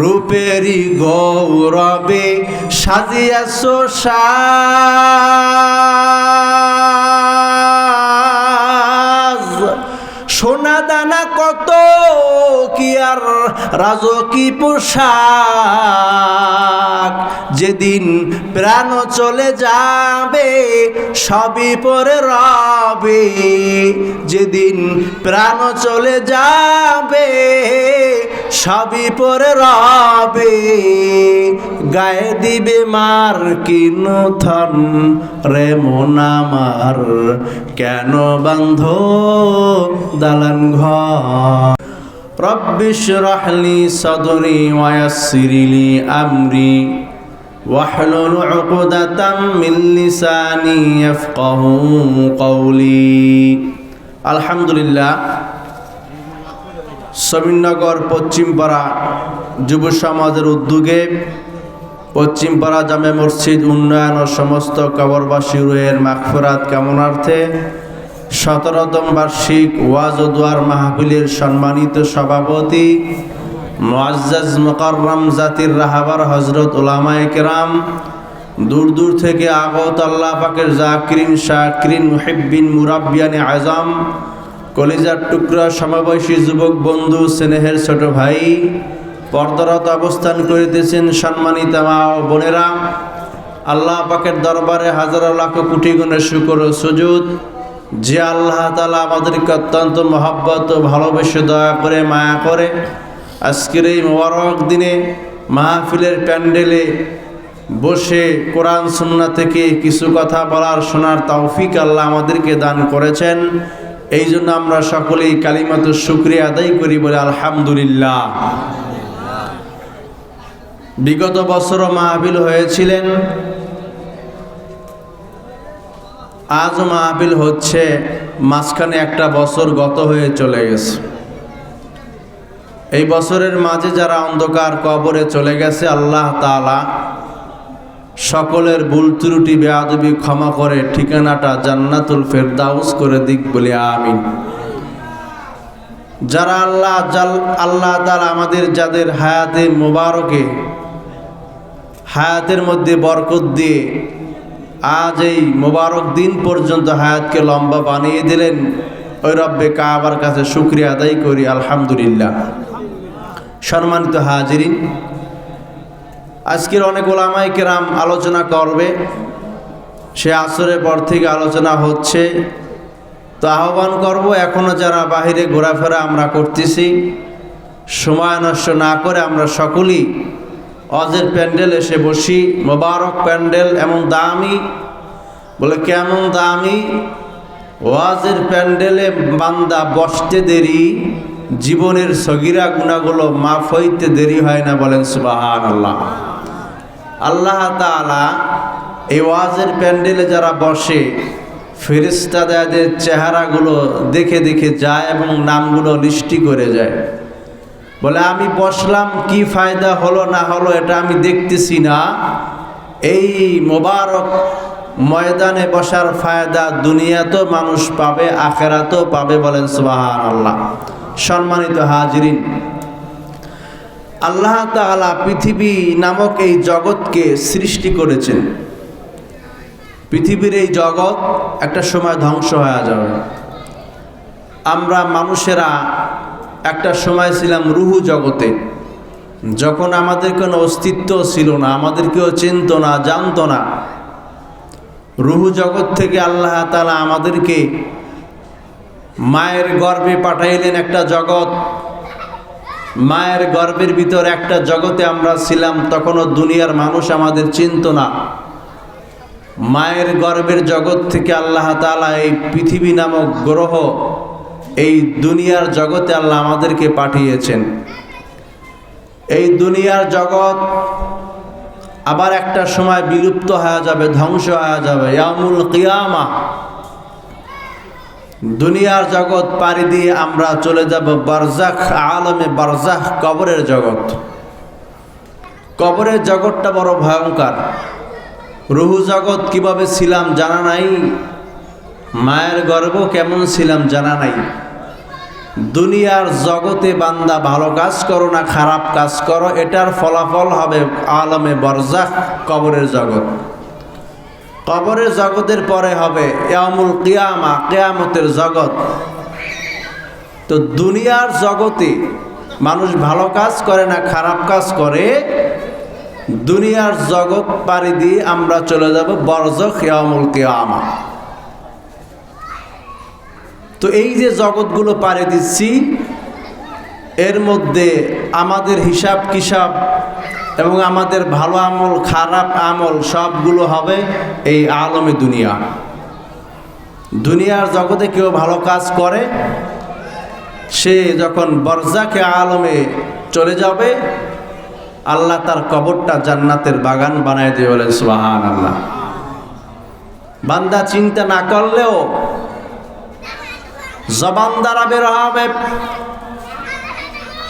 রূপেরি গৌরবে সাজিয়াছো সাজ, সোনা দানা কত কি আর রাজকী পোশাক, যেদিন প্রাণ চলে যাবে সবই পরে রবে, যেদিন প্রাণ চলে যাবে সবই পরে রবে, গায়ে দিবে মার কিনু থন রে মন আমার, কেন বান্ধ দালান ঘর। রব্বি ইশরাহ লি সাদরি ওয়া ইয়াসসির লি আমরি ওয়াহলুল উকদাতাম মিন লিসানি ইয়াফকাহু কওলি। আলহামদুলিল্লাহ, সমীরনগর পশ্চিমপাড়া যুব সমাজের উদ্যোগে পশ্চিমপাড়া জামে মসজিদ উন্নয়ন ও সমস্ত কবরবাসী রুহের মাগফিরাত কামনার্থে 17তম বার্ষিক ওয়াজ ও দোয়ার মাহফিলের সম্মানিত সভাপতি মুআজ্জাজ মুকাররম জাতির রাহাবার হযরত উলামায়ে কেরাম, দূর দূর থেকে আগত আল্লাহ পাকের জাকিরিন শাকিরিন মুহিব্বিন মুরাব্বিয়ানে আযম, কলিজার টুকরা সমবয়সী যুবক বন্ধু, স্নেহের ছোট ভাই, পর্দারত অবস্থান করিতেছেন সম্মানিত মা ও বোনেরা, আল্লাহ পাকের দরবারে হাজারো লাখ কোটি গুণের শুকর ও সুজুদ, যে আল্লাহ তাআলা আমাদেরকে অত্যন্ত মহব্বত ও ভালোবেসে দয়া করে মায়া করে আজকের এই মোবারক দিনে মাহফিলের প্যান্ডেলে বসে কোরআন সুন্নাহ থেকে কিছু কথা বলার শোনার তৌফিক আল্লাহ আমাদেরকে দান করেছেন। এই জন্য আমরা সকলেই কালিমাতুশ শুকরিয়া আদায় করি বলে আলহামদুলিল্লাহ। বিগত বছরও মাহফিল হয়েছিলেন, আজও মাহফিল হচ্ছে, মাঝখানে একটা বছর গত হয়ে চলে গেছে। এই বছরের মাঝে যারা অন্ধকার কবরে চলে গেছে, আল্লাহ তাআলা সকলের ভুল ত্রুটি বেয়াদবি ক্ষমা করে ঠিকানাটা জান্নাতুল ফেরদাউস করে দিক বলে আমিন। যারা আল্লাহ তাআলা আমাদের যাদের হায়াতে মোবারকে হায়াতের মধ্যে বরকত দিয়ে আজ এই মোবারক দিন পর্যন্ত হায়াতকে লম্বা বানিয়ে দিলেন, ওই রব্বে কাবার কাছে শুকরিয়া আদায় করি আলহামদুলিল্লাহ। সম্মানিত হাজিরিন, আজকের অনেক উলামায়ে কেরাম আলোচনা করবে, সে আসরের পর থেকে আলোচনা হচ্ছে, তো আহ্বান করব এখনো যারা বাহিরে ঘোরাফেরা আমরা করতেছি, সময় নষ্ট না করে আমরা সকলেই ওয়াজের প্যান্ডেল এসে বসি। মোবারক প্যান্ডেল, এমন দামি, বলে কেমন দামি ওয়াজের প্যান্ডেলে বান্দা বসতে দেরি, জীবনের সগীরা গুনাহগুলো মাফ হইতে দেরি হয় না, বলেন সুবহানাল্লাহ। আল্লাহ তাআলা এই ওয়াজের প্যান্ডেলে যারা বসে, ফেরেশতাদের চেহারাগুলো দেখে দেখে যায় এবং নামগুলো লিস্টি করে যায়, বলে আমি বসলাম, কি ফায়দা হলো না হলো এটা আমি দেখতেছি না, এই মোবারক ময়দানে বসার ফায়দা দুনিয়াতেও মানুষ পাবে, আখিরাতেও পাবে, বলেন সুবহানাল্লাহ। সম্মানিত হাজিরিন, আল্লাহ তাআলা পৃথিবী নামক এই জগৎকে সৃষ্টি করেছেন। পৃথিবীর এই জগৎ একটা সময় ধ্বংস হয়ে যাবে। আমরা মানুষেরা একটা সময় ছিলাম রুহু জগতে, যখন আমাদের কোনো অস্তিত্ব ছিল না, আমাদের কেউ চিনত না, জানতো না। রুহু জগৎ থেকে আল্লাহ তাআলা আমাদেরকে মায়ের গর্ভে পাঠাইলেন একটা জগৎ, মায়ের গর্ভের ভিতর একটা জগতে আমরা ছিলাম, তখনও দুনিয়ার মানুষ আমাদের চিনত না। মায়ের গর্ভের জগৎ থেকে আল্লাহ তাআলা এই পৃথিবী নামক গ্রহ, এই দুনিয়ার জগতে আল্লাহ আমাদেরকে পাঠিয়েছেন। এই দুনিয়ার জগৎ আবার একটা সময় বিলুপ্ত হয়ে যাবে, ধ্বংস হয়ে যাবে, ইয়াউমুল কিয়ামাহ। দুনিয়ার জগৎ পাড়ি দিয়ে আমরা চলে যাব বারজাখ, আলমে বারজাখ, কবরের জগৎ। কবরের জগৎটা বড় ভয়ঙ্কর। রুহু জগৎ কিভাবে ছিলাম জানা নাই, মায়ের গর্ভ কেমন ছিলাম জানা নাই। দুনিয়ার জগতে বান্দা ভালো কাজ করো না খারাপ কাজ করো, এটার ফলাফল হবে আলমে বরজাখ, কবরের জগৎ। কবরের জগতের পরে হবে ইয়ামুল কিয়ামা, কিয়ামতের জগৎ। তো দুনিয়ার জগতে মানুষ ভালো কাজ করে না খারাপ কাজ করে, দুনিয়ার জগৎ পাড়ি দিয়ে আমরা চলে যাব বরজাখ, ইয়ামুল কিয়ামা। তো এই যে জগৎগুলো পাড়ি দিচ্ছি, এর মধ্যে আমাদের হিসাব কিসাব এবং আমাদের ভালো আমল খারাপ আমল সবগুলো হবে এই আলমে দুনিয়া। দুনিয়ার জগতে কেউ ভালো কাজ করে, সে যখন বরজাখে আলমে চলে যাবে, আল্লাহ তার কবরটা জান্নাতের বাগান বানায় দিয়ে বলেন সুবহানাল্লাহ। বান্দা চিন্তা না করলেও জবান দ্বারা বের হবে,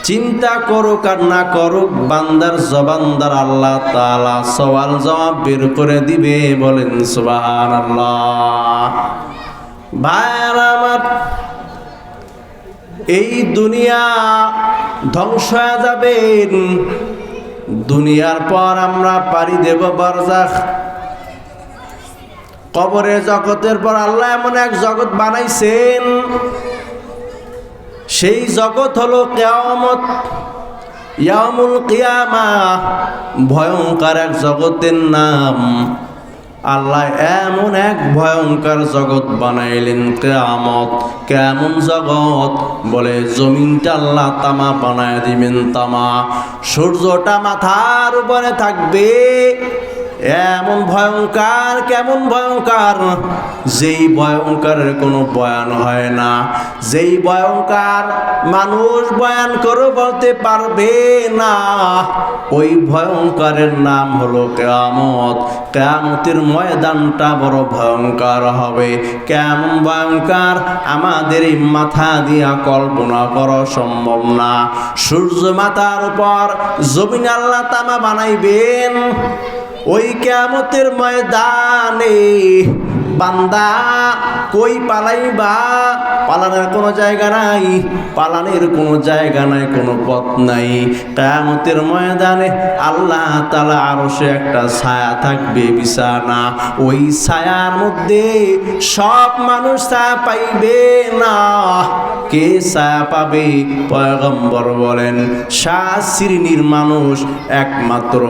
চিন্তা করুক আর না করুক, বান্দার জবান দ্বারা আল্লাহ তাআলা সওয়াল জবাব বের করে দিবে, বলেন সুবহানাল্লাহ। ভাইরা আমার, এই দুনিয়া ধ্বংস হয়ে যাবে, দুনিয়ার পর আমরা পাড়ি দেব বরজাখ, কবরের জগতের পর আল্লাহ এমন এক জগৎ বানাইছেন, সেই জগৎ হলো কিয়ামত, ইয়ামুল কিয়ামা। ভয়ঙ্কর এক জগতের নাম। আল্লাহ এমন এক ভয়ঙ্কর জগৎ বানাইলেন কিয়ামত। কেমন জগৎ? বলে জমিনটা আল্লাহ তামা বানায় দিবেন, তামা। সূর্যটা মাথার উপরে থাকবে, এমন ভয়ঙ্কর। কেমন ভয়ঙ্কর? যেই ভয়ঙ্করের কোনো বয়ান হয় না, যেই ভয়ঙ্কর মানুষ বয়ান করে বলতে পারবে না, ওই ভয়ঙ্করের নাম হলো কিয়ামত। কিয়ামতের ময়দানটা বড় ভয়ঙ্কর হবে। কেমন ভয়ঙ্কর আমাদের এই মাথা দিয়া কল্পনা করা সম্ভব না। সূর্য মাথার উপর, জমিন আল্লাহ তামা বানাইবেন। ওই কিয়ামতের ময়দানে বান্দা কই পালাইবা? পালানোর কোনো জায়গা নাই, পালানোর কোনো জায়গা নাই, কোনো পথ নাই। কিয়ামতের ময়দানে আল্লাহ তাআলা আরশে একটা ছায়া থাকবে, বিছানা। ওই ছায়ার মধ্যে সব মানুষ ছায়া পাইবে না। কে ছায়া পাবে? পয়গম্বর বলেন 7 শ্রেণীর মানুষ একমাত্র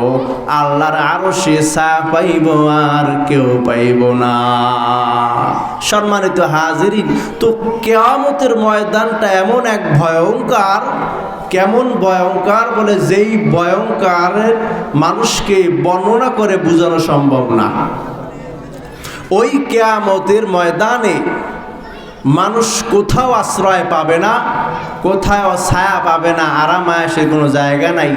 আল্লাহর আরশে ছায়া পাইব, আর কেউ পাইব না। সম্মানিত হাজিরিন, তো কিয়ামতের ময়দানটা এমন এক ভয়ঙ্কর। কেমন ভয়ঙ্কর? বলে যেই ভয়ঙ্করের মানুষকে বর্ণনা করে বোঝানো সম্ভব না। ওই কিয়ামতের ময়দানে মানুষ কোথাও আশ্রয় পাবে না, কোথাও ছায়া পাবে না, আরাম আয়েশের কোনো জায়গা নাই,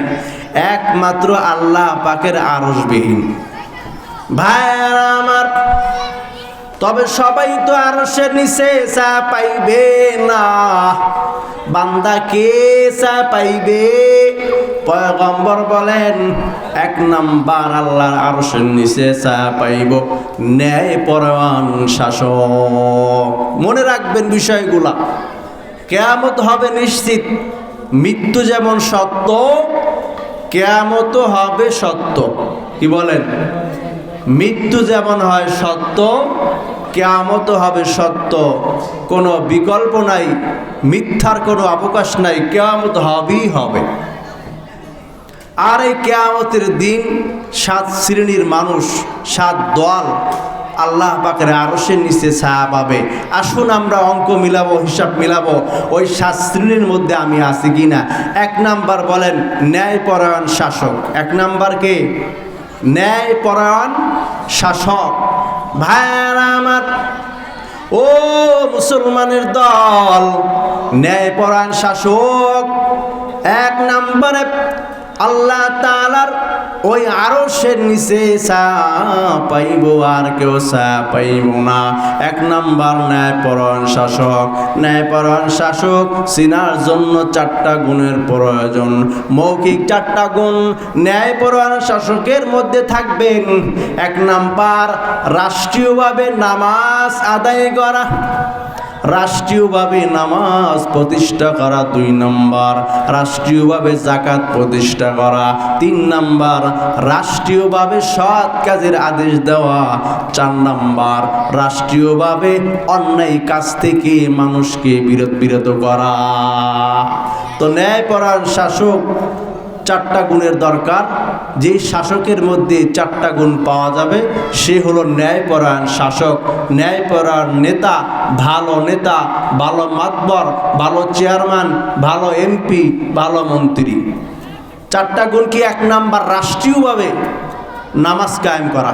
একমাত্র আল্লাহ পাকের আরশবিহীন। ভাইরা আমার, তবে সবাই তো আরশের নিচে ছায়া পাইবে না। বান্দা কে ছায়া পাইবে? পয়গম্বর বলেন 1 নাম্বার আল্লাহর আরশের নিচে ছায়া পাইব ন্যায়পরায়ণ শাসক। মনে রাখবেন বিষয়গুলা। কিয়ামত হবে নিশ্চিত। মৃত্যু যেমন সত্য, কিয়ামত হবে সত্য। কি বলেন? মৃত্যু যেমন হয় সত্য, কিয়ামত হবে সত্য। কোনো বিকল্প নাই, মিথ্যার কোনো অবকাশ নাই, কিয়ামত হবেই হবে। আর এই কিয়ামতের দিন 7 শ্রেণীর মানুষ, 7 দল আল্লাহ পাকের আরশের নিচে ছায়া পাবে। আসুন আমরা অঙ্ক মিলাবো, হিসাব মিলাবো, ওই 7 শ্রেণীর মধ্যে আমি আছি কিনা। 1 নাম্বার বলেন ন্যায়পরায়ণ শাসক। 1 নাম্বার কে? ন্যায়পরায়ণ শাসক। ভাইরা আমার, ও মুসলমানের দল, ন্যায়পরায়ণ শাসক 1 নম্বরে আল্লাহ তাআলার ওই আরশের নিচে ছায়া পাইব, আর কেউ ছায়া পাইব না। 1 নাম্বার ন্যায়পরায়ণ শাসক। ন্যায়পরায়ণ শাসক চিনার জন্য 4টা গুণের প্রয়োজন। মৌখিক 4টা গুণ ন্যায়পরায়ণ শাসকের মধ্যে থাকবেন। 1 নাম্বার রাষ্ট্রীয়ভাবে নামাজ আদায় করা। রাষ্ট্রীয়ভাবে নামাজ প্রতিষ্ঠা করা 2 নম্বর, রাষ্ট্রীয়ভাবে যাকাত প্রতিষ্ঠা করা 3 নম্বর, রাষ্ট্রীয়ভাবে সৎ কাজের আদেশ দেওয়া 4 নম্বর, রাষ্ট্রীয়ভাবে অন্যায় কাজ থেকে মানুষকে বিরত করা। তো ন্যায়পরায়ণ শাসক 4টা গুণের দরকার। যেই শাসকের মধ্যে 4টা গুণ পাওয়া যাবে সে হলো ন্যায়পরায়ণ শাসক, ন্যায়পরায়ণ নেতা, ভালো মাতবর, ভালো চেয়ারম্যান, ভালো এমপি, ভালো মন্ত্রী। 4টা গুণ কি? 1 নাম্বার রাষ্ট্রীয়ভাবে নামাজ কায়েম করা,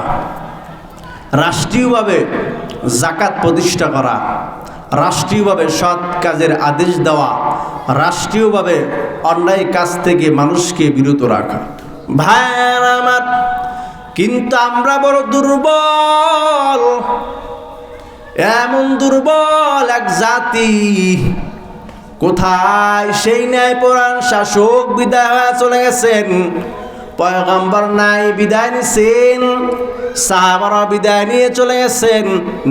রাষ্ট্রীয়ভাবে যাকাত প্রতিষ্ঠা করা, রাষ্ট্রীয়ভাবে সৎ কাজের আদেশ দেওয়া, রাষ্ট্রীয়ভাবে অন্যায় কাজ থেকে মানুষকে বিরত রাখা। ভাইরা আমার, কিন্তু আমরা বড় দুর্বল, এমন দুর্বল এক জাতি। কোথায় সেই ন্যায়পরায়ণ শাসক? বিদায় হয়ে চলে গেছেন। পয়গম্বর নাই, বিদায় নিছেন। সাহাবারা বিদায় নিয়ে চলে গেছেন।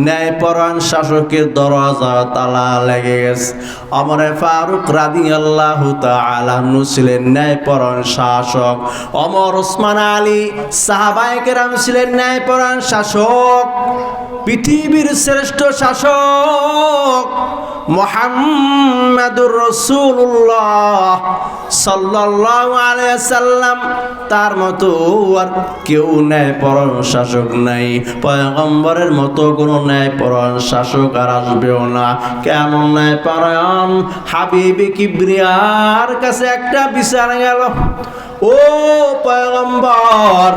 ন্যায়পরায়ণ শাসকের দরজা তালা লেগে গেছে। ওমর ফারুক রাদিয়াল্লাহু তাআলা আনহু ছিলেন ন্যায়পরায়ণ শাসক। ওমর, ওসমান, আলী সাহাবায়ে কেরাম ছিলেন ন্যায়পরায়ণ শাসক। পৃথিবীর শ্রেষ্ঠ শাসক মুহাম্মাদুর রাসূলুল্লাহ সাল্লাল্লাহু আলাইহি সাল্লাম, তার মতো আর কেউ ন্যায়পরায়ণ শাসক নাই। পয়গম্বরের মতো কোনো ন্যায়পরায়ণ শাসক আর আসবেও না। কেমন ন্যায়পরায়ণ? হাবিবে কিবরিয়ার কাছে একটা বিচার গেল। ও পয়গম্বর,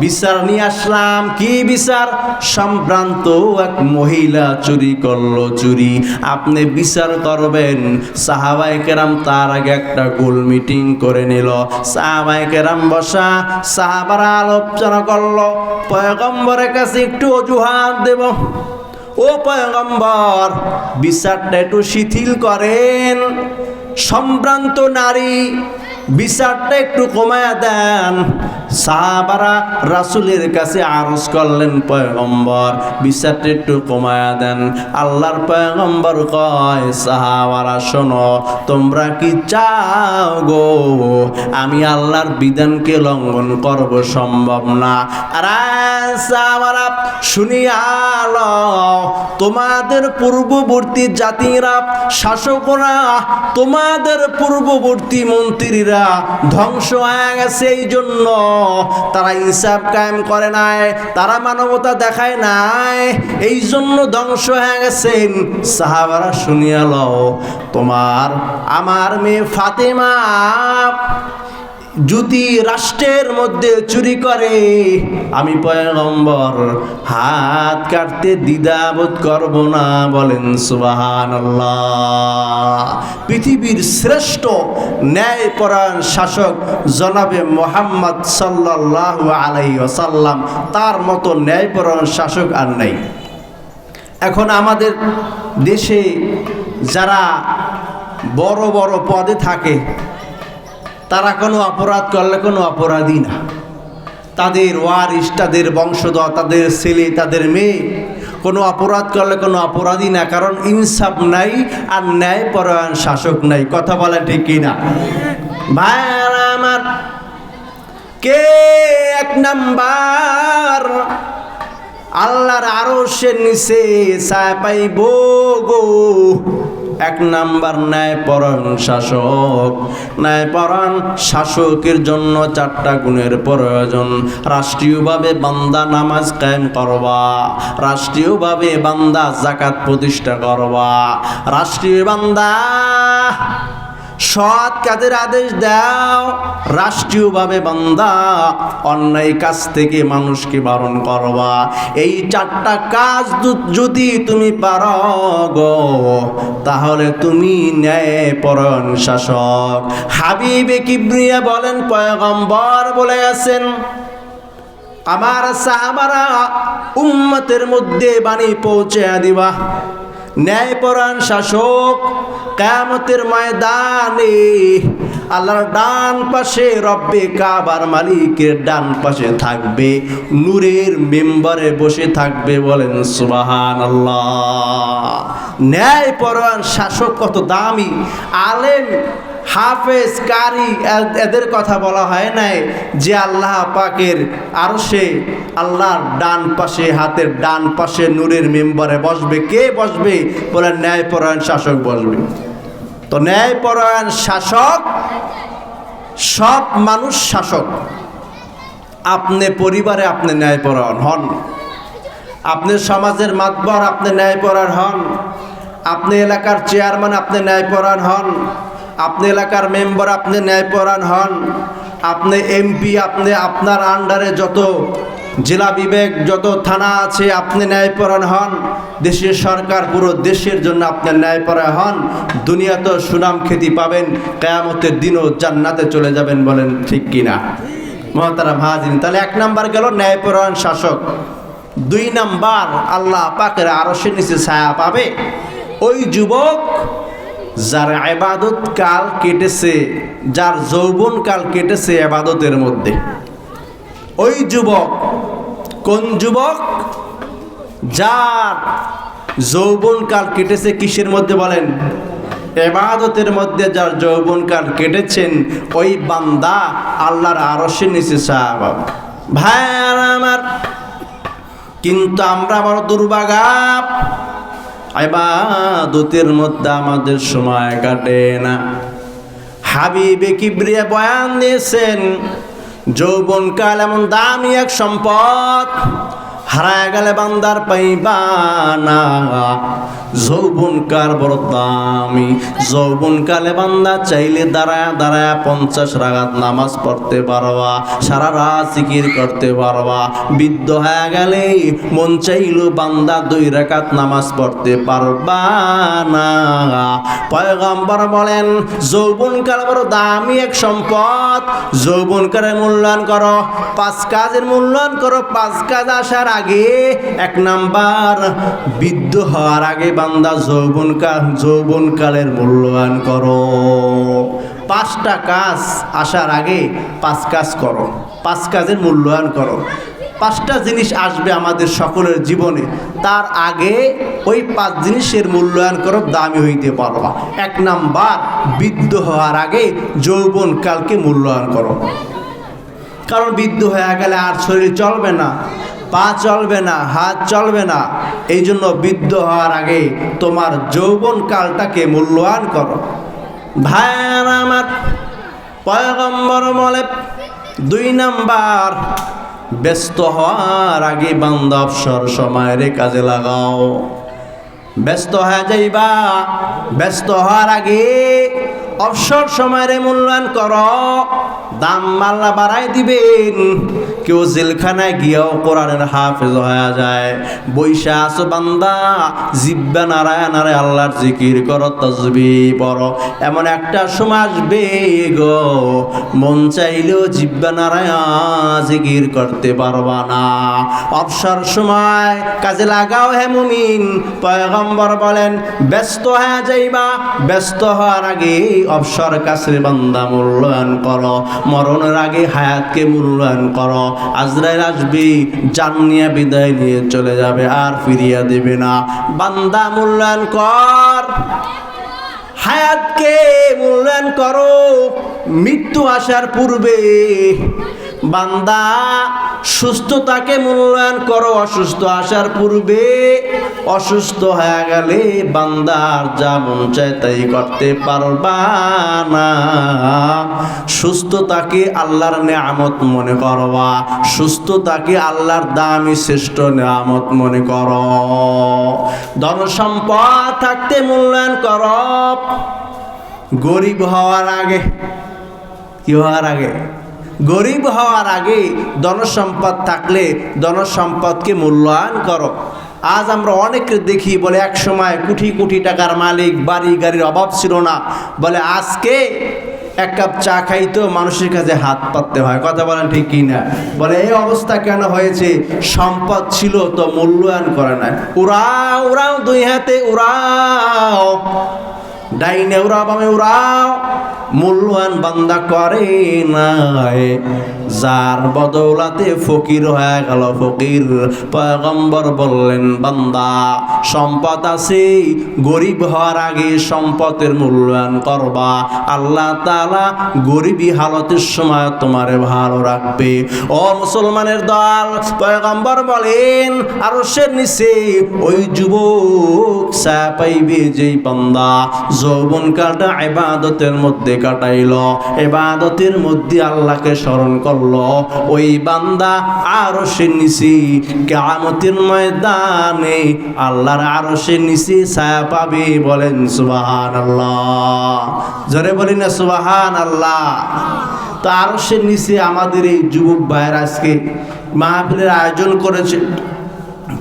বিচার নিয়ে আসলাম। কি বিচার? সম্ভ্রান্ত এক মহিলা চুরি করলো, চুরি আপনি বিচার করবেন। সাহাবায়ে কেরাম তার আগে একটা গোল মিটিং করে নিল। সাহাবায়ে কেরাম বসা, সাহাবারা আলোচনা করলো পয়গম্বরের কাছে একটু অজুহাত দেব। ও পয়গম্বর, বিচারটা একটু শিথিল করেন। সম্ভ্রান্ত নারী, বিচারটা একটু কমায়া দেন। সাহাবারা রাসূলের কাছে আরজ করলেন, পয়গম্বর বিচারটা একটু কমায়া দেন। আল্লাহর পয়গম্বর কয়, সাহাবারা শোনো, তোমরা কি চাও গো আমি আল্লাহর বিধানকে লঙ্ঘন করব? সম্ভব না। আরে সাহাবারা শুনিয়া লও, তোমাদের পূর্ববর্তী জাতিরা, শাসকরা, তোমাদের পূর্ববর্তী মন্ত্রীরা ধ্বংস হয়ে গেছে। এই জন্য তারা ইনসাফ কায়েম করে নাই, তারা মানবতা দেখায় নাই, এই জন্য ধ্বংস হয়ে গেছেন। সাহাবারা শুনিয়া লও, তোমার আমার মেয়ে ফাতেমা যদি রাষ্ট্রের মধ্যে চুরি করে, আমি পয়গম্বর হাত কাটতে দ্বিধাবোধ করব না। বলেন সুবহানাল্লাহ। পৃথিবীর শ্রেষ্ঠ ন্যায়পরায়ণ শাসক জনাবে মুহাম্মদ সাল্লাল্লাহু আলাইহি ওয়াসাল্লাম, তার মতো ন্যায়পরায়ণ শাসক আর নাই। এখন আমাদের দেশে যারা বড় বড় পদে থাকে, তারা কোনো অপরাধ করলে কোনো অপরাধী না। তাদের ওয়ারিশ, তাদের বংশধর, তাদের ছেলে, তাদের মেয়ে কোনো অপরাধ করলে কোনো অপরাধী না। কারণ ইনসাফ নাই আর ন্যায়পরায়ণ শাসক নাই। কথা বলা ঠিক কিনা? ভাইরা আমার, কে 1 নাম্বার আল্লাহর আরশের নিচে ছায়া পাইব গো? 1 নাম্বার ন্যায়পরায়ণ শাসক। ন্যায়পরায়ণ শাসকের জন্য 4টা গুণের প্রয়োজন। রাষ্ট্রীয়ভাবে বান্দা নামাজ কায়েম করবা, রাষ্ট্রীয়ভাবে বান্দা যাকাত প্রতিষ্ঠা করবা, রাষ্ট্রীয় বান্দা সৎ কাজের আদেশ দাও, রাষ্ট্রীয়ভাবে বান্দা অন্যায় কাজ থেকে মানুষকে বারণ করবা। এই 4টা কাজ যদি তুমি পারো গো, তাহলে তুমি ন্যায়পরায়ণ শাসক। হাবিবে কিবরিয়া বলেন, পয়গম্বর বলে গেছেন, আমার সাহাবারা উম্মতের মধ্যে বাণী পৌঁছে দিবা, ন্যায়পরায়ণ শাসক কিয়ামতের ময়দানে আল্লাহর ডান পাশে রব্বে কাবার মালিকের ডান পাশে থাকবে, নূরের মেম্বারে বসে থাকবে। বলেন সুবহানাল্লাহ। ন্যায়পরায়ণ শাসক কত দামি! আলেম, হাফেজ, কারি এদের কথা বলা হয় নাই যে আল্লাহ পাকের আরশে আল্লাহর ডান পাশে, হাতের ডান পাশে নূরের মেম্বারে বসবে। কে বসবে? বলে ন্যায়পরায়ণ শাসক বসবে। তো ন্যায়পরায়ণ শাসক, সব মানুষ শাসক। আপনি পরিবারে আপনি ন্যায়পরায়ণ হন, আপনি সমাজের মাতবর আপনি ন্যায়পরায়ণ হন, আপনি এলাকার চেয়ারম্যান আপনি ন্যায়পরায়ণ হন, আপনি এলাকার মেম্বার আপনি ন্যায়পরায়ণ হন, আপনি এমপি, আপনি আপনার আন্ডারে যত জেলা বিভাগ, যত থানা আছে আপনি ন্যায়পরায়ণ হন, দেশের সরকার পুরো দেশের জন্য আপনি ন্যায়পরায়ণ হন। দুনিয়াতে সুনাম খ্যাতি পাবেন, কিয়ামতের দিনও জান্নাতে চলে যাবেন। বলেন ঠিক কিনা মুহতারাম হাজিরিন? তাহলে 1 নাম্বার গেল ন্যায়পরায়ণ শাসক। 2 নাম্বার, আল্লাহ পাকের আরশের নিচে ছায়া পাবে ওই যুবক যার ইবাদত কাল কেটেছে, যার যৌবন কাল কেটেছে ইবাদতের মধ্যে। ওই যুবক কোন যুবক? যার যৌবন কাল কেটেছে কিসের মধ্যে? বলেন ইবাদতের মধ্যে। যার যৌবন কাল কেটেছেন ওই বান্দা আল্লাহর আরশের নিচে ছায়া পাবে। ভাইরা আমার, কিন্তু আমরা বড় দুর্ভাগা, ইবাদতের মধ্যে আমাদের সময় কাটে না। হাবিবে কিবরিয়া বয়ান দিয়েছেন, যৌবনকাল এমন দামি এক সম্পদ, হারায় গেলে বান্দার পাইবা না। যৌবনকাল বড় দামি। যৌবনকালে বান্দা চাইলে দাঁড়ায় দাঁড়ায় 50 রাকাত নামাজ পড়তে পারবা, সারা রাত জিকির করতে পারবা। বৃদ্ধ হয়ে গেলে মন চাইল বান্দা 2 রাকাত নামাজ পড়তে পারবা না। পয়গম্বর বলেন, যৌবনকাল বড় দামি এক সম্পদ। যৌবনকালের মূল্যায়ন করো, 5 কাজের মূল্যায়ন করো। 5 কাজ আসার আগে 1 নাম্বার, বৃদ্ধ হওয়ার আগে বান্দা যৌবনকালের মূল্যায়ন করো। 5টা কাজ আসার আগে 5 কাজ করো, 5 কাজের মূল্যায়ন করো। 5টা জিনিস আসবে আমাদের সকলের জীবনে, তার আগে ওই 5 জিনিসের মূল্যায়ন করো, দামি হইতে পারবা। 1 নাম্বার, বৃদ্ধ হওয়ার আগে যৌবনকালকে মূল্যায়ন করো। কারণ বৃদ্ধ হয়ে গেলে আর শরীর চলবে না, পা চলবে না, হাত চলবে না। এই জন্য বৃদ্ধ হওয়ার আগে তোমার যৌবনকালটাকে মূল্যায়ন করো। ভাইরা আমার, পয়গম্বর বলে 2 নাম্বার, ব্যস্ত হওয়ার আগে বান্দা অবসর সময়ের কাজে লাগাও। ব্যস্ত হয়ে যাইবা, ব্যস্ত হওয়ার আগে অবসর সময়ের মূল্যায়ন করো। দাম আল্লাহ বাড়াই দিবেন। কেউ জেলখানায় গিয়েও কোরআনের হাফেজ হয়ে যায়। বৈশা আছো বান্দা, জিব্বা নারায় নারায় আল্লাহর জিকির করো, তাসবিহ পড়ো। এমন একটা সময় আসবে গো, মন চাইলেও জিব্বা নারায় জিকির করতে পারবা না। অবসর সময় কাজে লাগাও হে মুমিন। পয়গম্বর বলেন, ব্যস্ত হয়ে যাইবা, ব্যস্ত হওয়ার আগে অবসর কাছের বান্দা মূল্যায়ন করো। মরণের আগে হায়াতকে মূল্যায়ন করো। আজরাইল আসবে, জান নিয়ে বিদায় নিয়ে চলে যাবে, আর ফিরিয়া দেবে না। বান্দা মূল্যায়ন কর, হায়াতকে মূল্যায়ন করো। মৃত্যু আসার পূর্বে বান্দা সুস্থতাকে মূল্যায়ন করো। অসুস্থ আসার পূর্বে, অসুস্থ হয়ে গেলে বান্দার যা মন চায় তাই করতে পারবা না। সুস্থতাকে আল্লাহর নেয়ামত মনে করবা, সুস্থতাকে আল্লাহর দামি শ্রেষ্ঠ নেয়ামত মনে করো। ধন সম্পদ থাকতে মূল্যায়ন করো। গরিব হওয়ার আগে, কি হওয়ার আগে? গরিব হওয়ার আগে ধনসম্পদ থাকলে ধনসম্পদকে মূল্যায়ন করো। আজ আমরা অনেকে দেখি বলে এক সময় কোটি কোটি টাকার মালিক, বাড়ি গাড়ির অভাব ছিল না, বলে আজকে এক কাপ চা খাইতেও মানুষের কাছে হাত পাততে হয়। কথা বলেন ঠিক কি না? বলে এই অবস্থা কেন হয়েছে? সম্পদ ছিল তো মূল্যায়ন করে না। উড়াও উড়াও, দুই হাতে উড়াও, ডাইনে উড়াও বামে উড়াও, মূল্যায়ন বান্দা করে নাই। যার বদৌলাতে ফকির হয়ে গেল ফকির। পয়গম্বর বললেন, বান্দা সম্পদ আছে, গরিব হওয়ার আগে সম্পদের মূল্যায়ন করবা। আল্লাহ তাআলা গরিবী হালতের সময় তোমারে ভালো রাখবে। ও মুসলমানের দল, পয়গম্বর বলেন আরশের নিচে ওই যুবক চা পাইবে যেই বান্দা যৌবনকালটা ইবাদতের মধ্যে কাটাইল, ইবাদতের মধ্যে আল্লাহকে স্মরণ করলো, ওই বান্দা আরশের নিচে কিয়ামতের ময়দানে আল্লাহর আরশের নিচে ছায়া পাবে। বলেন সুবহানাল্লাহ, জোরে বলি না সুবহানাল্লাহ। তো আরশের নিচে আমাদের এই যুবক ভাইয়ের আজকে মাহফিলের আয়োজন করেছে,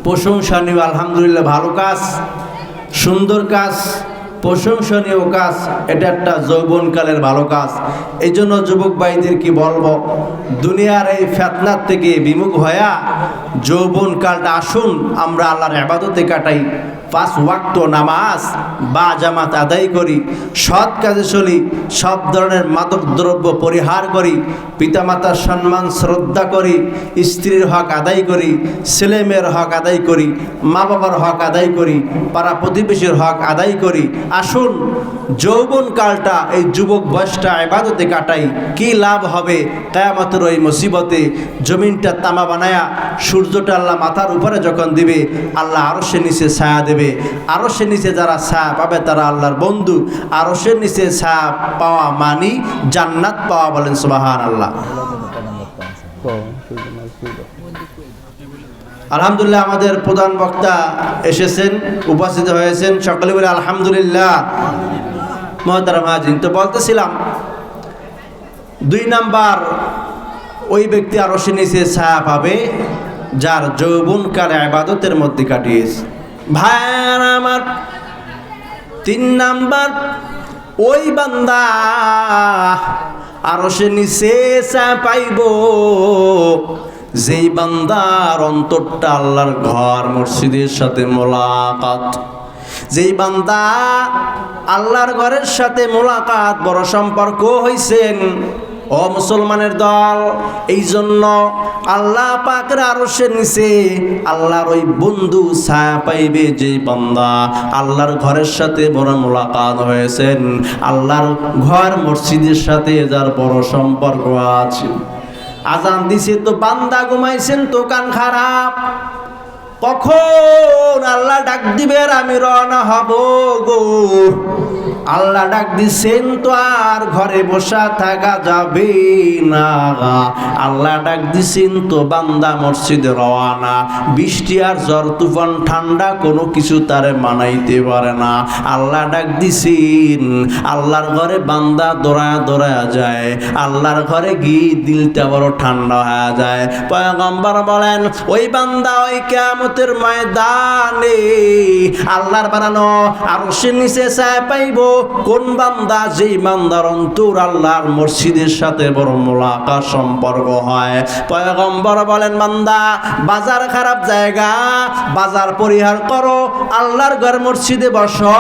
প্রশংসনীয়, আলহামদুলিল্লাহ। ভালো কাজ, সুন্দর কাজ, প্রশংসনীয় কাজ। এটা একটা যৌবনকালের ভালো কাজ। এই জন্য যুবক ভাইদের কি বলবো, দুনিয়ার এই ফিতনার থেকে বিমুখ হয়া যৌবনকালটা আসুন আমরা আল্লাহর ইবাদতে কাটাই। 5 ওয়াক্ত নামাজ বা জামাত আদায় করি, সৎ কাজে চলি, সব ধরনের মাদক দ্রব্য পরিহার করি, পিতামাতার সম্মান শ্রদ্ধা করি, স্ত্রীর হক আদায় করি, ছেলে মেয়ের হক আদায় করি, মা বাবার হক আদায় করি, পাড়া প্রতিবেশীর হক আদায় করি। আসুন যৌবনকালটা এই যুবক বয়সটা ইবাদতে কাটাই। কি লাভ হবে? কিয়ামতের ওই মুসিবতে জমিনটা তামা বানায়া সূর্যটা আল্লাহ মাথার উপরে যখন দিবে, আল্লাহ আরশের নিচে ছায়া দেবে। আরশের নিচে যারা ছায়া পাবে তারা আল্লাহর বন্ধু। আরশের নিচে ছায়া পাওয়া মানি জান্নাত পাওয়া। বলেন সুবহানাল্লাহ। আলহামদুলিল্লাহ, আমাদের প্রধান বক্তা এসেছেন, উপস্থিত হয়েছেন, সকলে বলে আলহামদুলিল্লাহ। মুহতারাম হাজিরিন, তো বলতেছিলাম 2 নাম্বার ওই ব্যক্তি আরশের নিচে ছায়া পাবে যার যৌবনকাল ইবাদতের মধ্যে কাটিয়েছে। ভাইয়ার আমার 3 নাম্বার ওই বান্দা আরশের নিচে ছায়া পাইব যেই বান্দার অন্তরটা আল্লাহর ঘর মসজিদের সাথে মোলাকাত। যেই বান্দা আল্লাহর ঘরের সাথে মোলাকাত, বড় সম্পর্ক হইছেন। ও মুসলমানের দল, এই জন্য আল্লাহ পাকের আরশের নিচে আল্লাহর ওই বন্ধু ছায়া পাইবে যেই বান্দা আল্লাহর ঘরের সাথে বড় মোলাকাত হয়েছেন, আল্লাহর ঘর মসজিদের সাথে যার বড় সম্পর্ক আছে। আজান দিছে তো বান্দা ঘুমাইছেন তো কান খারাপ, কখন আল্লাহ ডাক দিবে আমি রওনা হব গো। আল্লাহ ডাক দিছেন তো আর ঘরে বসা থাকা যাবে না। আল্লাহ ডাক দিছেন তো বান্দা মসজিদে রওনা। বৃষ্টি আর ঝড় তুফান ঠান্ডা কোনো কিছু তারে মানাইতে পারে না। আল্লাহ ডাক দিছেন, আল্লাহর ঘরে বান্দা দৌড়ায়া দৌড়ায়া যায়। আল্লাহর ঘরে গিয়ে দিলটা বড় ঠান্ডা হয়ে যায়। পয়গম্বর বলেন ওই বান্দা ওই কিয়ামতের ময়দানে আল্লাহর বানানো আরশের নিচে ছায়া পাইব। কোন বান্দা? যেই বান্দার অন্তর আল্লাহর মসজিদের সাথে বড় মোলাকাত সম্পর্ক হয়। পয়গম্বর বলেন বান্দা বাজার খারাপ জায়গা, বাজার পরিহার করো, আল্লাহর ঘর মসজিদে বসো।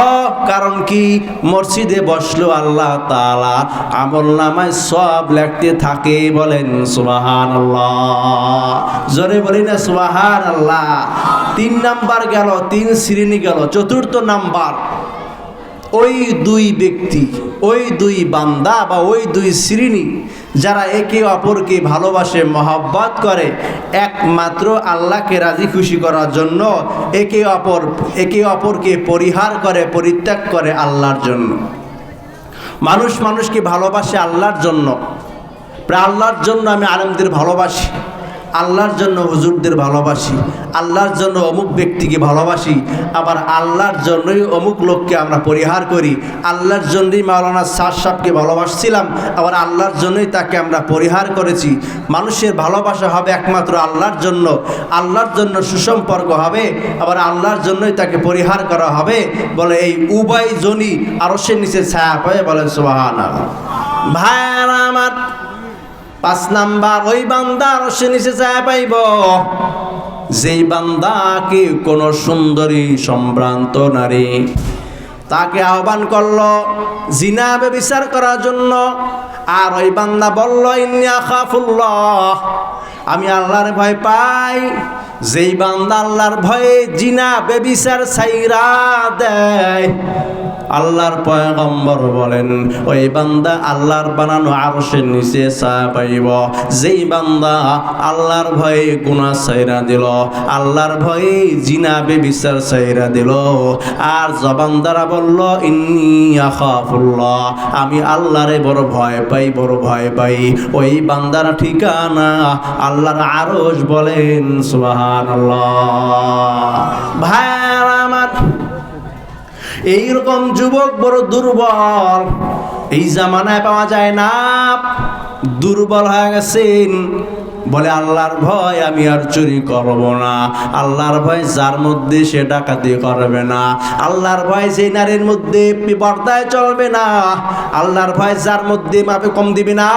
কারণ কি? মসজিদে বসলো আল্লাহ তাআলা আমলনামায় সব লিখতে থাকে। বলেন সুবহানাল্লাহ, জোরে বলি না সুবহানাল্লাহ। 3 নাম্বার গেল, 3 শ্রেণী গেল। 4র্থ নাম্বার ওই 2 ব্যক্তি, ওই 2 বান্দা বা ওই 2 শ্রেণী যারা একে অপরকে ভালোবাসে, মহব্বত করে একমাত্র আল্লাহকে রাজি খুশি করার জন্য, একে অপরকে পরিহার করে, পরিত্যাগ করে আল্লাহর জন্য। মানুষ মানুষকে ভালোবাসে আল্লাহর জন্য। প্রায় আল্লাহর জন্য আমি আলেমদের ভালোবাসি, আল্লাহর জন্য হুজুরদের ভালোবাসি, আল্লাহর জন্য অমুক ব্যক্তিকে ভালোবাসি, আবার আল্লাহর জন্যই অমুক লোককে আমরা পরিহার করি। আল্লাহর জন্যই মাওলানা স্যার সাহেবকে ভালোবাসছিলাম, আবার আল্লাহর জন্যই তাকে আমরা পরিহার করেছি। মানুষের ভালোবাসা হবে একমাত্র আল্লাহর জন্য, আল্লাহর জন্য সুসম্পর্ক হবে, আবার আল্লাহর জন্যই তাকে পরিহার করা হবে। বলে এই উভয় জনই আরশের নিচে ছায়া পায়। বলেন সুবহানাল্লাহ। ভাইরা আমার, 5 নাম্বার ওই বান্দা আরশের নিচে যায় পাইব যেই বান্দাকে কোন সুন্দরী সম্ভ্রান্ত নারী তাকে আহ্বান করলো জিনা ব্যভিচার করার জন্য, আর ওই বান্দা বলল ইন্নী আখাফুল্লাহ, আমি আল্লাহর ভয় পাই। যেই বান্দা আল্লাহর ভয়ে জিনা ব্যভিচার ছাইরা দেয়, আল্লাহর পয়গম্বর বলেন ওই বান্দা আল্লাহর বানানো আরশের নিচে ছায়া পাইব। যেই বান্দা আল্লাহর ভয়ে গুনাহ ছাইরা দিল, আল্লাহর ভয়ে জিনা ব্যভিচার ছাইরা দিল, আর জবান দ্বারা বলল ইন্নী আখাফুল্লাহ, আমি আল্লাহরে বড় ভয় পাই, বড় ভয় পাই, ওই বান্দার ঠিকানা আল্লাহর আরশ। বলেন সুবহানাল্লাহ। ভাইরা আমার, এইরকম যুবক বড় দুর্বল, এই জামানায় পাওয়া যায় না। দুর্বল হয়ে গেছেন, বলে আল্লাহর ভয় আমি আর চুরি করব না, আল্লাহর ভয় যার মধ্যে সে ডাকাতি করবে না, আল্লাহর ভয় সেই নারীর মধ্যে পর্দায় চলবে না, আল্লাহর ভয় যার মধ্যে মাপে কম দিবে না,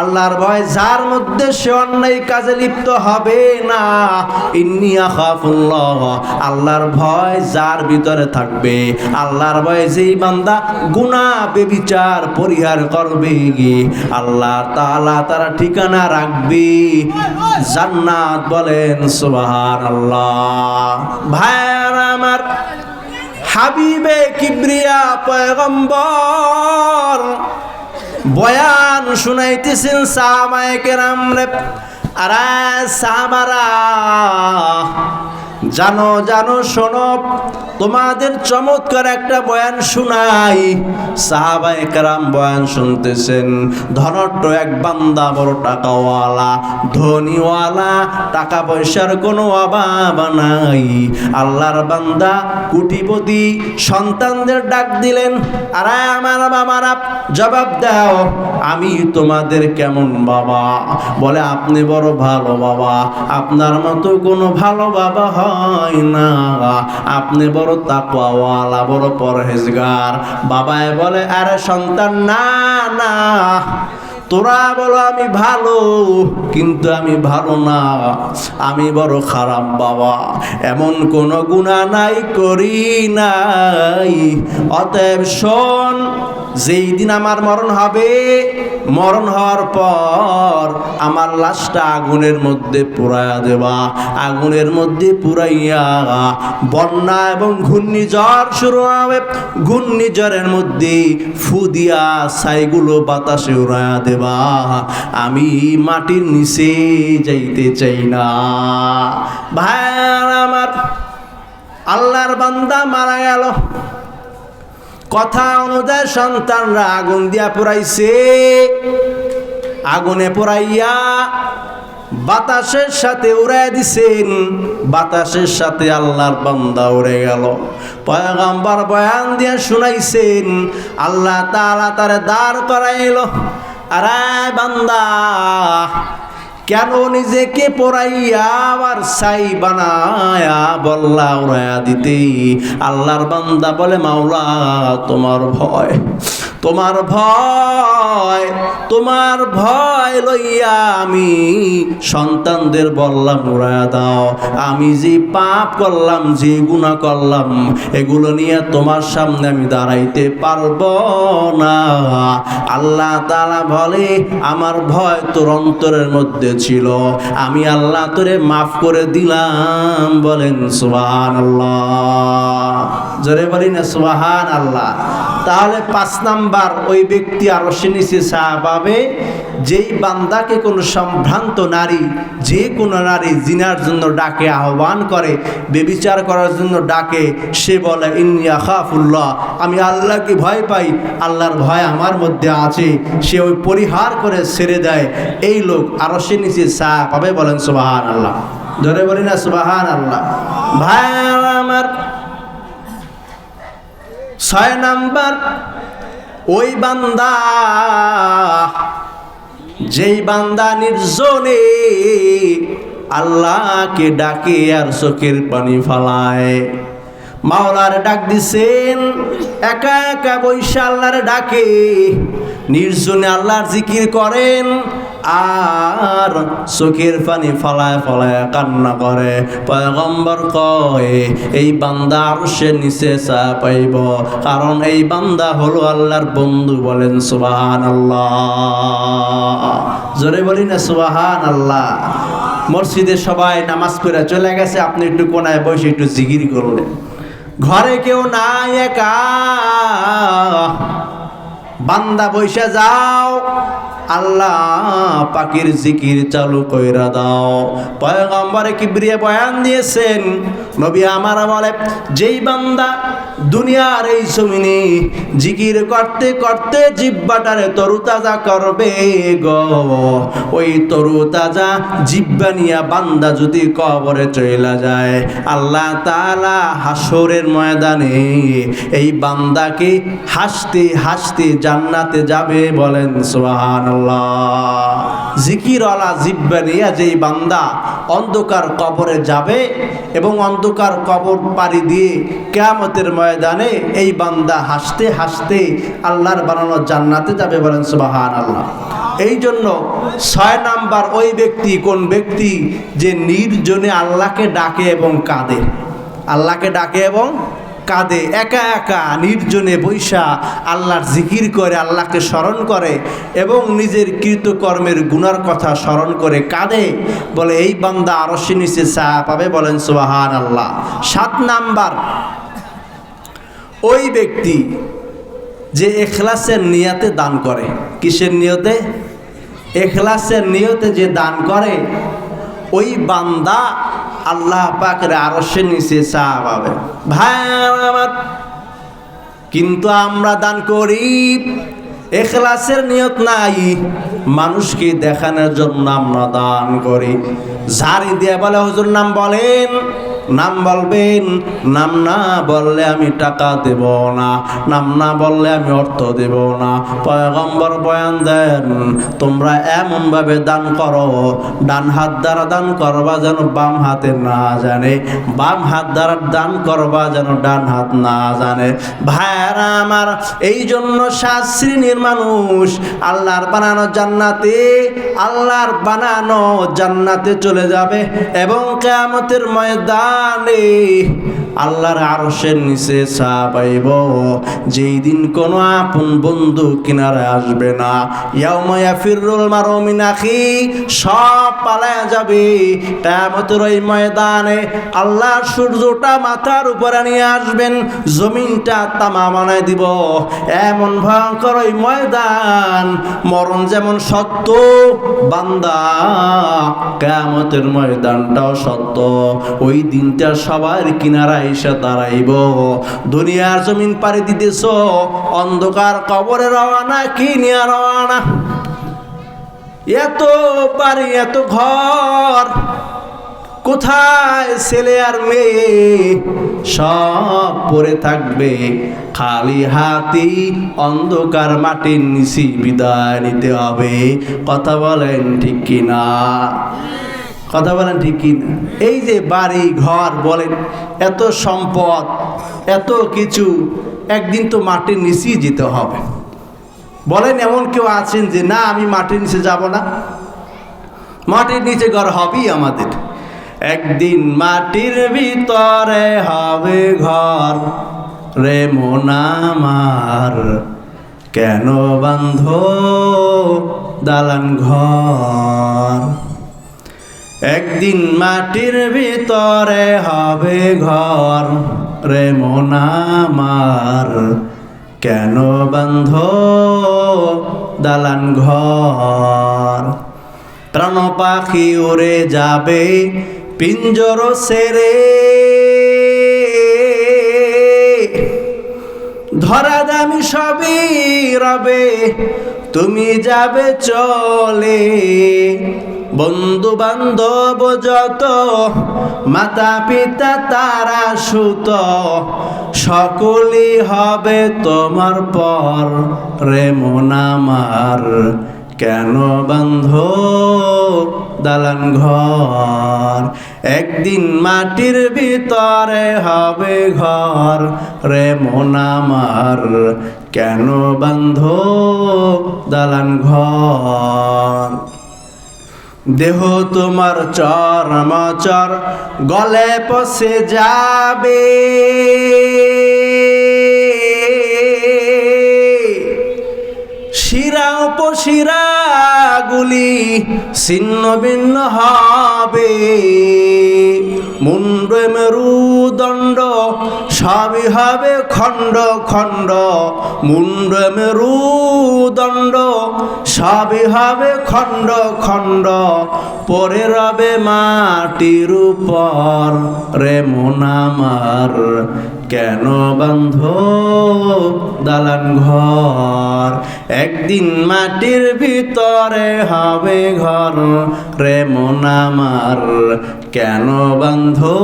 আল্লাহর ভয় যার মধ্যে সে অন্যায় কাজে লিপ্ত হবে না। ইন্নী আখাফুল্লাহ, আল্লাহর ভয় যার ভিতরে থাকবে, আল্লাহর ভয় যেই বান্দা গুনাহ ব্যভিচার পরিহার করবে, আল্লাহ তাআলা তার ঠিকানা রাখবে জান্নাত। বলেন সুবহানাল্লাহ। ভাইরা আমার, হাবিবে কিবরিয়া পয়গম্বর বয়ান শুনাইতেছেন সাহাবায়ে কেরামরে। আরে সাহাবারা, জানো জানো শোনো, তোমাদের চমৎকার একটা বয়ান শুনাই। সাহাবায়ে কেরাম বয়ান শুনতেছেন। ধনট্ট এক বান্দা, বড় টাকাওয়ালা, ধনীওয়ালা, টাকা পয়সার কোনো অভাব নাই। আল্লাহর বান্দা কোটিপতি, সন্তানদের ডাক দিলেন, আরে আমার বাবারা জবাব দাও, আমি তোমাদের কেমন বাবা? বলে আপনি বড় ভালো বাবা, আপনার মতো কোনো ভালো বাবা হয় না, আপনি বড় তাকওয়াওয়ালা, বড় পরহেজগার। বাবায় বলে আরে সন্তান, না না, তোরা বলো আমি ভালো, কিন্তু আমি ভালো না, আমি বড় খারাপ বাবা, এমন কোন গুনাহ নাই, করি নাই। অতএব শোন, যেই দিন আমার মরণ হবে, মরণ হওয়ার পর আমার লাশটা আগুনের মধ্যে পুরাইয়া দেবা, আগুনের মধ্যে পুরাইয়া বন্যা এবং ঘূর্ণিঝড় শুরু হবে, ঘূর্ণিঝড়ের মধ্যে ফু দিয়া ছাইগুলো বাতাসে উড়াইয়া দেবা, আমি মাটির নিচে যাইতে চাই না। ভাইরা আমার, আল্লাহর বান্দা মারা গেল, কথা অনুযায়ী সন্তানরা আগুন দিয়া পুরাইছে, আগুনে পুরাইয়া বাতাসের সাথে উড়াইয়া দিছেন, বাতাসের সাথে আল্লাহর বান্দা উড়ে গেল। পয়গম্বর বয়ান দিয়ে শুনাইছেন, আল্লাহ তাআলা তারে দাঁড় করাইল। আরে বান্দা, কেন নিজেকে পড়াইয়া আবার ছাই বানায়া বললা উড়াইয়া দিতে? আল্লাহর বান্দা বলে মাওলা তোমার ভয়, তোমার ভয়, তোমার ভয় লইয়া আমি সন্তানদের বললাম উড়াইয়া দাও। আমি যে পাপ করলাম, যে গুনাহ করলাম, এগুলো নিয়ে তোমার সামনে আমি দাঁড়াইতে পারবো না। আল্লাহ তাআলা বলে আমার ভয় তোর অন্তরের মধ্যে ছিল, আমি আল্লাহ তোরে মাফ করে দিলাম। বলেন সুবহানাল্লাহ, জোরে বলি না সুবহানাল্লাহ। তাহলে 5 নাম্বার ওই ব্যক্তি আরশের নিচে ছায়া পাবে যেই বান্দাকে কোনো সম্ভ্রান্ত নারী, যে কোনো নারী জিনার জন্য ডাকে, আহ্বান করে, ব্যভিচার করার জন্য ডাকে, সে বলে ইন্নী আখাফুল্লাহ, আমি আল্লাহকে ভয় পাই, আল্লাহর ভয় আমার মধ্যে আছে, সে ওই পরিহার করে ছেড়ে দেয়, এই লোক আরশের নিচে ছায়া পাবে। বলেন সুবহানাল্লাহ, ধরে বলি না সুবহানাল্লাহ। ভাই আমার, 6 নাম্বার ওই বান্দা, যেই বান্দা নির্জনে আল্লাহকে ডাকে আর চোখের পানি ফালায়, মাওলার ডাক দিছেন, একা একা বৈশা আল্লাহর ডাকে নির্জনে আল্লাহর জিকির করেন আর চোখের পানি ফলায় ফলায় কান্না করে। পয়গম্বর কয় এই বান্দা আরশের নিচে চা পাইব, কারণ এই বান্দা হলো আল্লাহর বন্ধু। বলেন সুবহানাল্লাহ, জোরে বলি না সুবহানাল্লাহ। মসজিদে সবাই নামাজ পড়ে চলে গেছে, আপনি একটু কোনায় বসে একটু জিকির করলেন। ঘরে কেউ নাই, একা বান্দা বৈশা যাও, আল্লাহ পাকের জিকির চালু কইরা দাও। পয়গম্বরে কিবরিয়া বয়ান দিয়েছেন, নবী আমার বলে যেই বান্দা দুনিয়ার এই জমিনে জিকির করতে করতে জিহ্বাটারে তরুতাজা করবে গো, ওই তরুতাজা জিহ্বা নিয়া বান্দা যদি কবরে চলে যায়, আল্লাহ তাআলা হাসরের ময়দানে এই বান্দাকে হাসতে হাসতে জান্নাতে যাবে। বলেন সুবহানাল্লাহ। জিকিরওয়ালা জিহ্বা নিয়া যেই বান্দা অন্ধকার কবরে যাবে এবং অন্ধকার কবর পাড়ি দিয়ে কিয়ামতের ময়দানে এই বান্দা হাসতে হাসতে আল্লাহর বানানো জান্নাতে যাবে। বলেন সুবহানাল্লাহ। এই জন্য 6 নাম্বার ওই ব্যক্তি, কোন ব্যক্তি যে নির্জনে আল্লাহকে ডাকে এবং কাঁদে। আল্লাহকে ডাকে এবং কাঁদে, একা একা নির্জনে বৈশা আল্লাহর জিকির করে, আল্লাহকে স্মরণ করে এবং নিজের কৃতকর্মের গুনার কথা স্মরণ করে কাঁদে। বলে এই বান্দা আরশের নিচে ছায়া পাবে। বলেন সুবহানাল্লাহ। 7 নাম্বার ওই ব্যক্তি যে ইখলাসের নিয়তে দান করে। কিসের নিয়তে? ইখলাসের নিয়তে যে দান করে, ওই বান্দা আল্লাহ পাকের আরশের নিচে ছায়া পাবে। ভাই আমার, কিন্তু আমরা দান করি ইখলাসের নিয়ত নাই, মানুষকে দেখানোর জন্য আমরা দান করি। ঝাড়ি দিয়ে বলে হুজুর নাম বলেন, নাম বলবেন, নাম না বললে আমি টাকা দেব না, নাম না বললে আমি অর্থ দেব না। পয়গম্বর বয়ান দেন, তোমরা এমন ভাবে দান করো, ডান হাত দ্বারা দান করবা যেন বাম হাতে না জানে, বাম হাত দ্বারা দান করবা যেন ডান হাত না জানে। ভাইরা আমার, এই জন্য 7 শ্রেণীর মানুষ আল্লাহর বানানো জান্নাতে, আল্লাহর বানানো জান্নাতে চলে যাবে এবং কিয়ামতের ময়দানে আল্লাহর আরশের নিচে ছায়া পাইব, যেই দিন কোনো আপন বন্ধু কিনারে আসবে না। ইয়াউমা ইয়াফিরুল মারউ মিন আখি, সব পালায়া যাবে। কিয়ামতের ওই ময়দানে আল্লাহ সূর্যটা মাথার উপরে নিয়ে আসবেন, জমিনটা তামা বানায় দিব। এমন ভয়ঙ্কর ওই ময়দান, মরণ যেমন সত্য, বান্দা কিয়ামতের ময়দানটাও সত্য। ওই দিনটা সবার কিনারা এসে দাঁড়াইব। দুনিয়ার জমিন পাড়ি দিতেছ, অন্ধকার কবরে রওনা, কি নিয়ে রওনা? এত বাড়ি, এত ঘর, কোথায় ছেলে আর মেয়ে? সব পড়ে থাকবে, খালি হাতি অন্ধকার মাটির নিচে বিদায় নিতে হবে। কথা বলেন ঠিক কিনা? কথা বলেন ঠিক কিনা? এই যে বাড়ি ঘর বলেন, এত সম্পদ, এত কিছু, একদিন তো মাটির নিচেই যেতে হবে। বলেন এমন কেউ আছেন যে না আমি মাটির নিচে যাব না? মাটির নিচে ঘর হবেই আমাদের। একদিন মাটির ভিতরে হবে ঘর, রে মন আমার কেন বান্ধ দালান ঘর। একদিন মাটির ভিতরে হবে ঘর, রে মন আমার কেন বান্ধ দালান ঘর। প্রাণ পাখি উড়ে যাবে পিঞ্জর ছেড়ে, ধরা দামি সবই রবে, তুমি যাবে চলে। বন্ধু বান্ধব যত, মাতা পিতা তারা সুত, সকলই হবে তোমার পর, রে মন আমার কেন বান্ধ দালান ঘর, একদিন মাটির ভিতরে হবে ঘর। রে মন আমার কেন বাঁধো দালান ঘর? দেহ তোমার চরমচর গলে পচে যাবে, শিরা উপশিরা গুলি ছিন্ন ভিন্ন হবে, মুন্ড মেরুদণ্ড সবই হবে খণ্ড খণ্ড, মুন্ড মেরুদণ্ড সবই হবে খণ্ড খণ্ড, পরে রবে মাটির উপর। রে মন আমার কেন বাঁধো দালান ঘর, একদিন মাটির ভিতরে হবে ঘর। রে মন আমার কেন বাঁধো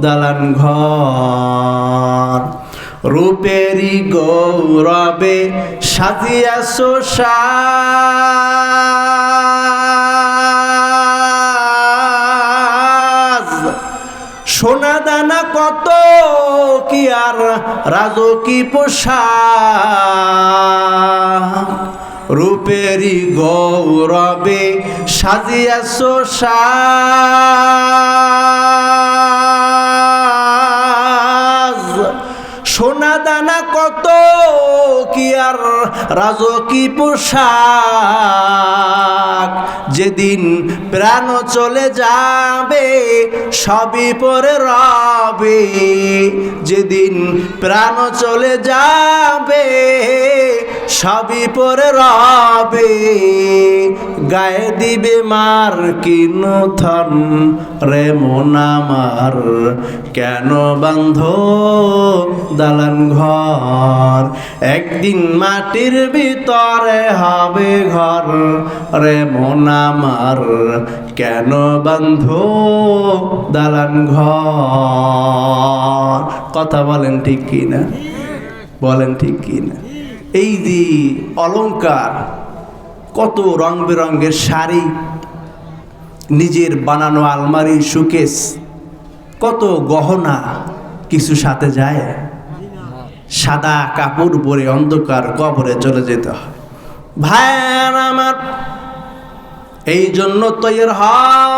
দালান ঘর? রূপেরি গৌরবে সাজিয়াছো সাজ, সোনা দানা কত কি আর রাজকী পোশাক, রূপেরি গৌরবে সাজিয়াছো সাজ, সোনা দানা কত কি আর রাজকী পোশাক, যেদিন প্রাণ চলে যাবে সবই পরে রবে, যেদিন প্রাণ চলে যাবে সবই পরে রবে, গায়ে দিবে মার কি নূতন। রে মন আমার কেন বাঁধো দালান ঘর, একদিন মাটির ভিতরে হবে ঘর। রে মন আমার কেন বাঁধো দালান ঘর? কথা বলেন ঠিক কিনা? বলেন ঠিক কিনা? এই যে অলংকার, কত রং বেরঙের শাড়ি, নিজের বানানো আলমারি শোকেস, কত গহনা, কিছু সাথে যায়? সাদা কাপড় পরে অন্ধকার কবরে চলে যেতে হয়। ভাইয়ার আমার, এই জন্য তৈরি হও,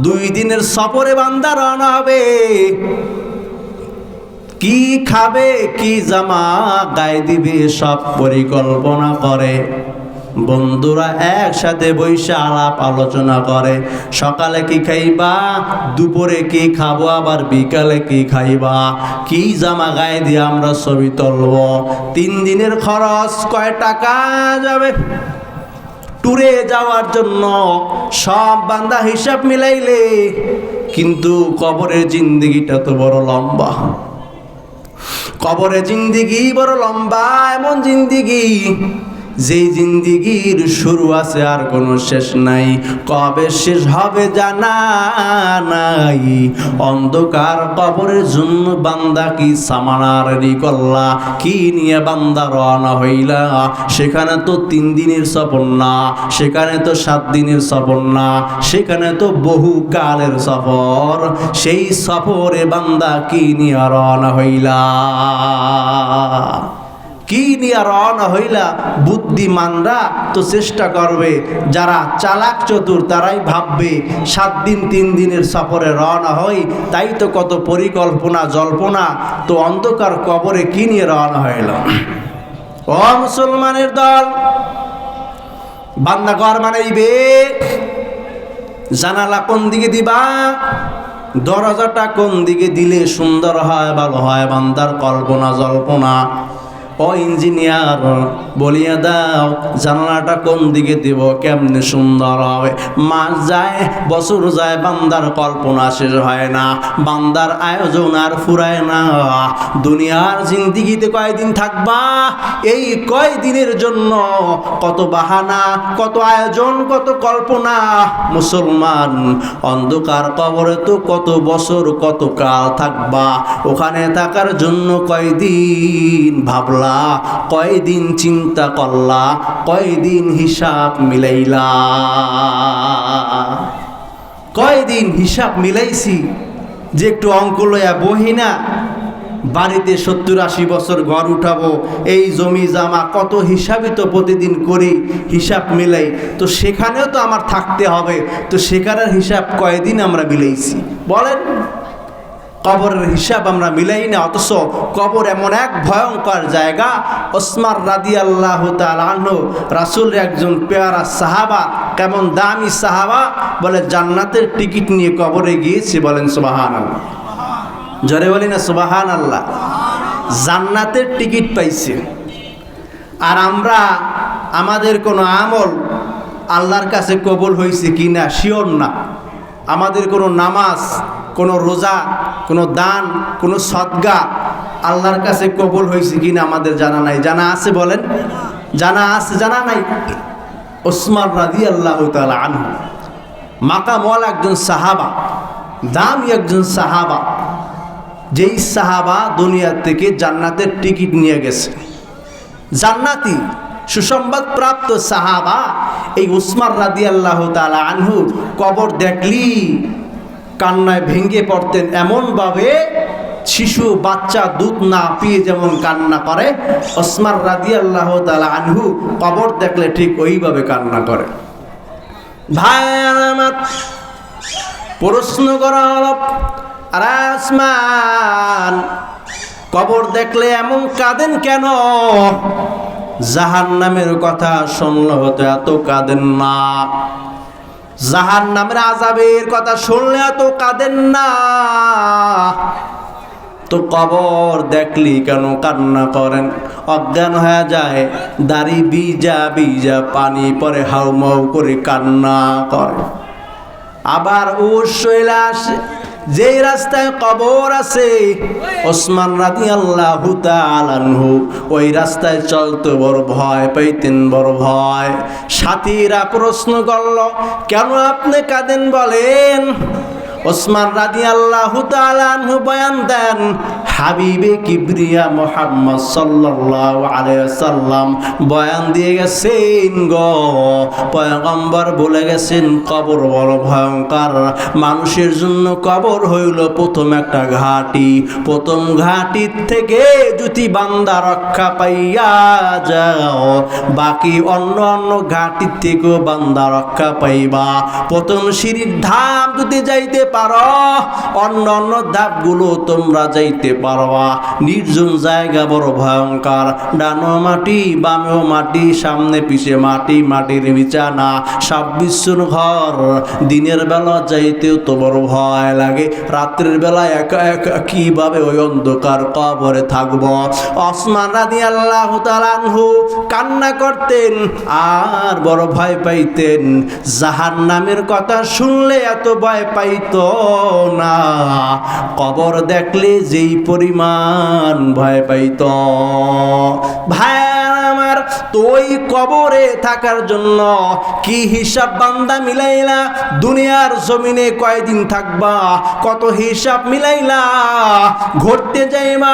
2 দিনের সফরে বান্দা রওনা হবে। কি খাবে কি জামা গায়ে দিবে সব পরিকল্পনা করে, বন্ধুরা একসাথে বসে আলাপ আলোচনা করে। সকালে কি খাইবা, দুপুরে কি খাবো, আবার বিকালে কি খাইবা, কি জামা গায়ে দিয়ে আমরা ছবি তুলব, 3 দিনের খরচ কয় টাকা যাবে ট্যুরে যাওয়ার জন্য, সব বান্দা হিসাব মিলাইলে। কিন্তু কবরের জিন্দেগিটা তো বড় লম্বা, কবরের জিন্দেগি বড় লম্বা, এমন জিন্দেগি যেই জিন্দেগির শুরু আছে আর কোনো শেষ নাই, কবে শেষ হবে জানা নাই। অন্ধকার কবরের জন্য বান্দা কি সামানার রেডি করলা, কি নিয়ে বান্দা রওনা হইলা? সেখানে তো 3 দিনের সফর না, সেখানে তো 7 দিনের সফর না, সেখানে তো বহু কালের সফর। সেই সফরে বান্দা কি নিয়ে রওনা হইলা, কি নিয়ে রওনা হইলা? বুদ্ধিমানরা তো চেষ্টা করবে, যারা চালাক চতুর তারাই ভাববে 7 দিন 3 দিনের সফরে রওনা হই, তাই তো কত পরিকল্পনা জল্পনা। তো অন্ধকার কবরে কি নিয়ে রওনা হইল? ও মুসলমানের দল, বান্দা ঘর বানাইবে, জানালা কোন দিকে দিবা, দরজাটা কোন দিকে দিলে সুন্দর হয়, ভালো হয়, বান্দার কল্পনা জল্পনা। ও ইঞ্জিনিয়ার বলিয়া দাও, জানালাটা কোন দিকে দিব, কেমনে সুন্দর হবে। মাস যায়, বছর যায়, বান্দার কল্পনা শেষ হয় না, বান্দার আয়োজন আর ফুরায় না। দুনিয়ার জিন্দিগিতে কয়দিন থাকবা, এই কয়দিনের জন্য কত বাহানা, কত আয়োজন, কত কল্পনা। মুসলমান, অন্ধকার কবরে তো কত বছর কত কাল থাকবা, ওখানে থাকার জন্য কয়দিন ভাবলা? ভাবলা, কয়দিন চিন্তা করলা, কয়দিন হিসাব মিলাইলা? কয়দিন হিসাব মিলাইছি যে একটু অঙ্ক লইয়া বহি না, বাড়িতে 70-80 বছর ঘর উঠাবো, এই জমি জামা কত হিসাবই তো প্রতিদিন করি, হিসাব মিলাই, তো সেখানেও তো আমার থাকতে হবে, তো সেখানের হিসাব কয়দিন আমরা মিলাইছি বলেন? কবরের হিসাব আমরা মিলাই না, অথচ কবর এমন এক ভয়ঙ্কর জায়গা। ওসমান রাদিয়াল্লাহু তাআলা আনহু, রাসূলের একজন পেয়ারা সাহাবা, কেমন দামি সাহাবা, বলে জান্নাতের টিকিট নিয়ে কবরে গিয়েছে। বলেন সুবহানাল্লাহ, জোরে বলি না সুবহানাল্লাহ। জান্নাতের টিকিট পাইছে। আর আমরা আমাদের কোনো আমল আল্লাহর কাছে কবুল হয়েছে কিনা শিওর না। আমাদের কোনো নামাজ, কোনো রোজা, কোনো দান, কোনো সদকা আল্লাহর কাছে কবুল হয়েছে কিনা আমাদের জানা নাই। জানা আছে বলেন? জানা আছে, জানা নাই? ওসমান রাদিয়াল্লাহু তাআলা আনহু মাকামওয়ালা একজন সাহাবা, দামি একজন সাহাবা, যেই সাহাবা দুনিয়া থেকে জান্নাতের টিকিট নিয়ে গেছে, জান্নাতি সুসংবাদ প্রাপ্ত সাহাবা এই ওসমান রাদিয়াল্লাহু তাআলা আনহু কবর দেখলি কান্নায় ভেঙে পড়তেন। এমনভাবে শিশু বাচ্চা দুধ না পিয়ে যেমন কান্না করে, ওসমান রাদিয়াল্লাহু তাআলা আনহু কবর দেখলে ঠিক ওইভাবে কান্না করে। ভাই আমার, প্রশ্ন করা হলো, আর ওসমান কবর দেখলে এমন কাঁদেন কেন? জাহান্নামের কথা শুনলে হতো এত কাঁদেন না, জাহান্নামের আযাবের কথা শুনলে এত কাঁদেন না, তো কবর দেখলি কেন কান্না করেন? অজ্ঞান হয়ে যায়, দাড়ি ভিজা ভিজা পানি পরে হাউমাউ করে কান্না করে। আবার চলে আসে, যেই রাস্তায় কবর আছে ওসমান রাদিয়াল্লাহু তাআলা আনহু ওই রাস্তায় চলতে বড় ভয় পাইতেন, বড় ভয়। সাথীরা প্রশ্ন করল, কেন আপনি কাঁদেন বলেন? ওসমান রাদিয়াল্লাহু তাআলা আনহু বয়ান দেন, হাবিবে কিবরিয়া মুহাম্মদ সাল্লাল্লাহু আলাইহি ওয়াসাল্লাম বয়ান দিয়ে গেছেন গো, পয়গম্বর বলে গেছেন কবর বড় ভয়ঙ্কর। মানুষের জন্য কবর হইল প্রথম একটা ঘাঁটি, প্রথম ঘাঁটির থেকে যদি বান্দা রক্ষা পাইয়া যাও, বাকি অন্য অন্য ঘাঁটির থেকেও বান্দা রক্ষা পাইবা। প্রথম সিঁড়ির ধাপ যদি যাইতে পারো, অন্য অন্য ধাপগুলো তোমরা যাইতে পারবা। নির্জন জায়গা বড় ভয়ঙ্কর, ডানো মাটি বামেও মাটি, সামনে পিছে মাটি, মাটির বিছানা, সব বিশ্বর ঘর। দিনের বেলা যাইতেও তো বড় ভয় লাগে, রাত্রের বেলা একা একা কিভাবে ওই অন্ধকার কবরে থাকব? ওসমান রাদিয়াল্লাহু তাআলা আনহু কান্না করতেন আর বড় ভয় পাইতেন। জাহান্নামের কথা শুনলে এত ভয় পাইতো না, কবর দেখলে যেই পরিমাণ ভয় পাইত। ভাই আমার, তো ওই কবরে থাকার জন্য কি হিসাব বান্দা মিলাইলা? দুনিয়ার জমিনে কয়দিন থাকবা, কত হিসাব মিলাইলা? ঘুরতে যাইবা,